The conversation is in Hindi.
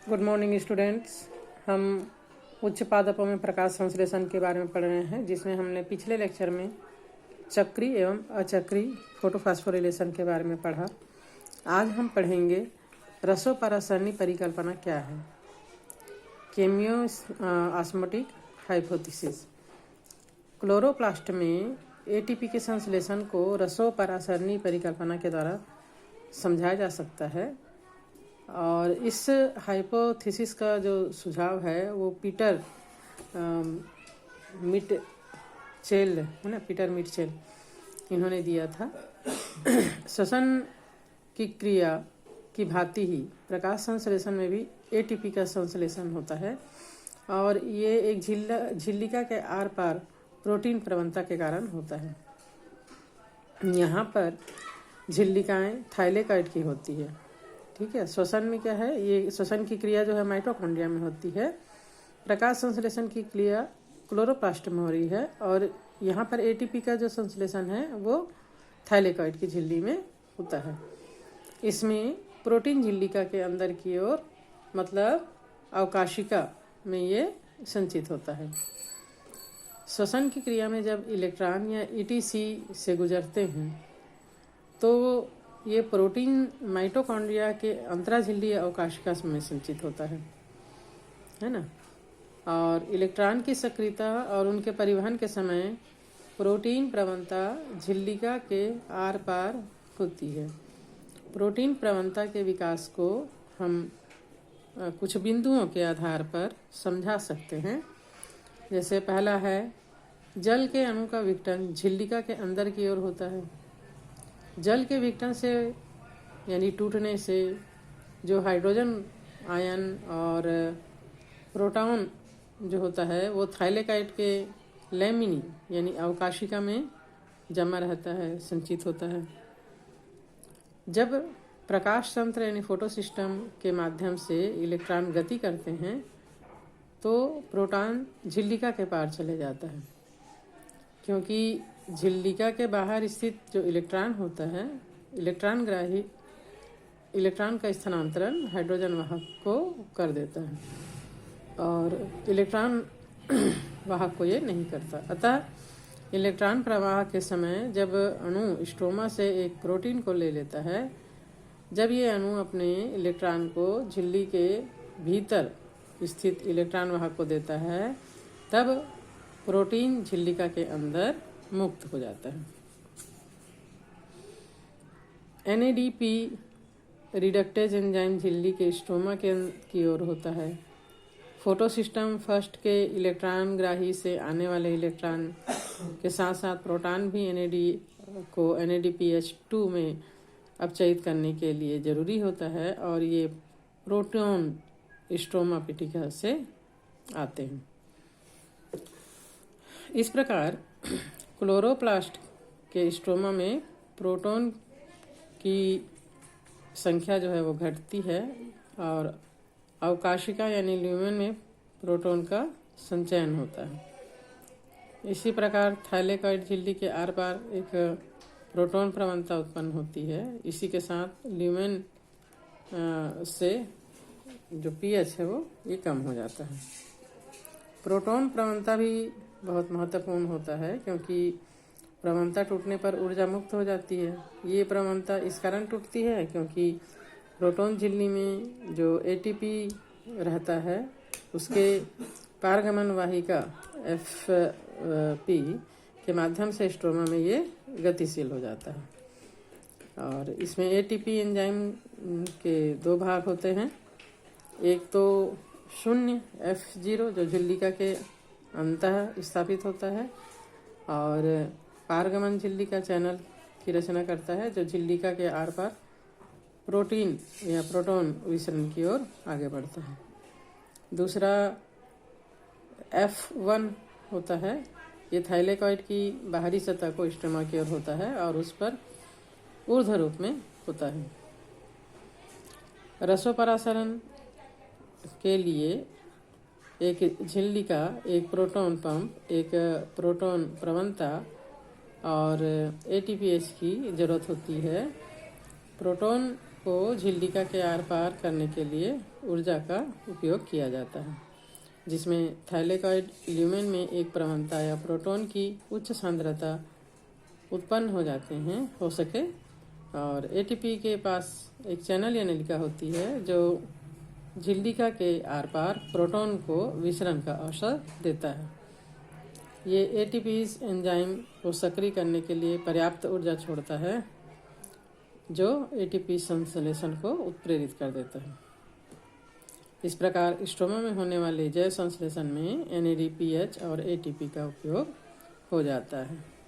Good morning students. हम उच्च पादपों में प्रकाश संश्लेषण के बारे में पढ़ रहे हैं, जिसमें हमने पिछले लेक्चर में चक्रीय एवं अचक्रीय फोटोफॉस्फोरिलेशन के बारे में पढ़ा। आज हम पढ़ेंगे रसोपरासरणी परिकल्पना क्या है, केमियो ऑस्मोटिक हाइपोथेसिस। क्लोरोप्लास्ट में एटीपी के संश्लेषण को रसोपरासरणी परिकल्पना के द्वारा समझाया जा सकता है और इस हाइपोथेसिस का जो सुझाव है वो पीटर मिटचेल है ना, पीटर मिटचेल इन्होंने दिया था। श्वसन की क्रिया की भांति ही प्रकाश संश्लेषण में भी एटीपी का संश्लेषण होता है और ये एक झिल्लिका के आर पार प्रोटीन प्रवणता के कारण होता है। यहाँ पर झिल्लिकाएं थाइलेकॉइड की होती है, ठीक है। श्वसन में क्या है, ये श्वसन की क्रिया जो है माइटोकॉन्ड्रिया में होती है। प्रकाश संश्लेषण की क्रिया क्लोरोप्लास्ट में हो रही है और यहाँ पर एटीपी का जो संश्लेषण है वो थाइलेकॉइड की झिल्ली में होता है। इसमें प्रोटीन झिल्लिका के अंदर की ओर मतलब अवकाशिका में ये संचित होता है। श्वसन की क्रिया में जब इलेक्ट्रॉन या ईटीसी से गुजरते हैं तो ये प्रोटीन माइटोकॉन्ड्रिया के अंतराझिल्ली अवकाशिका में संचित होता है ना। और इलेक्ट्रॉन की सक्रियता और उनके परिवहन के समय प्रोटीन प्रवणता झिल्लिका के आर पार होती है। प्रोटीन प्रवणता के विकास को हम कुछ बिंदुओं के आधार पर समझा सकते हैं। जैसे पहला है, जल के अणु का विघटन झिल्लिका के अंदर की ओर होता है। जल के विघटन से यानी टूटने से जो हाइड्रोजन आयन और प्रोटॉन जो होता है वो थाइलेकॉइड के लैमिनी यानी अवकाशिका में जमा रहता है, संचित होता है। जब प्रकाश तंत्र यानी फोटोसिस्टम के माध्यम से इलेक्ट्रॉन गति करते हैं तो प्रोटॉन झिल्लिका के पार चले जाता है, क्योंकि झिल्लिका के बाहर स्थित जो इलेक्ट्रॉन होता है, इलेक्ट्रॉनग्राही इलेक्ट्रॉन का स्थानांतरण हाइड्रोजन वाहक को कर देता है और इलेक्ट्रॉन वाहक को ये नहीं करता। अतः इलेक्ट्रॉन प्रवाह के समय जब अणु स्ट्रोमा से एक प्रोटीन को ले लेता है, जब ये अणु अपने इलेक्ट्रॉन को झिल्ली के भीतर स्थित इलेक्ट्रॉन वाहक को देता है, तब प्रोटीन झिल्लिका के अंदर मुक्त हो जाता है। एनएडीपी रिडक्टेज एंजाइम झिल्ली के स्ट्रोमा की ओर होता है। फोटोसिस्टम फर्स्ट के इलेक्ट्रॉन ग्राही से आने वाले इलेक्ट्रॉन के साथ साथ प्रोटॉन भी NADPH2 में अपचयित करने के लिए जरूरी होता है और ये प्रोटॉन स्ट्रोमा पीठिका से आते हैं। इस प्रकार क्लोरोप्लास्ट के स्ट्रोमा में प्रोटॉन की संख्या जो है वो घटती है और अवकाशिका यानी ल्यूमेन में प्रोटॉन का संचयन होता है। इसी प्रकार थाइलेकॉइड झिल्ली के आर पार एक प्रोटॉन प्रवणता उत्पन्न होती है। इसी के साथ ल्यूमेन से जो पीएच है वो ये कम हो जाता है। प्रोटॉन प्रवणता भी बहुत महत्वपूर्ण होता है, क्योंकि प्रवणता टूटने पर ऊर्जा मुक्त हो जाती है। ये प्रवणता इस कारण टूटती है क्योंकि प्रोटॉन झिल्ली में जो एटीपी रहता है उसके पारगमन वाहिका FP के माध्यम से स्ट्रोमा में ये गतिशील हो जाता है। और इसमें एटीपी एंजाइम के दो भाग होते हैं। एक तो शून्य F0 जो झिल्लिका के अंतः स्थापित होता है और पारगमन झिल्लिका चैनल की रचना करता है जो झिल्लिका के आर पार प्रोटीन या प्रोटॉन विसरण की ओर आगे बढ़ता है। दूसरा F1 होता है, ये थाइलेकॉइड की बाहरी सतह को स्ट्रोमा की ओर होता है और उस पर ऊर्ध्व रूप में होता है। रसोपरासरण के लिए एक झिल्लिका, एक प्रोटॉन पंप, एक प्रोटॉन प्रवणता और ATPase की जरूरत होती है। प्रोटॉन को झिल्लिका के आर पार करने के लिए ऊर्जा का उपयोग किया जाता है, जिसमें थैलेकॉइड ल्यूमेन में एक प्रवणता या प्रोटॉन की उच्च सांद्रता उत्पन्न हो जाते हैं हो सके, और एटीपी के पास एक चैनल या नलिका होती है जो झिल्लिका के आर पार प्रोटॉन को विसरण का अवसर देता है। ये एटीपीज एंजाइम को सक्रिय करने के लिए पर्याप्त ऊर्जा छोड़ता है, जो एटीपी संश्लेषण को उत्प्रेरित कर देता है। इस प्रकार स्ट्रोमा में होने वाले जैव संश्लेषण में NADPH और ATP का उपयोग हो जाता है।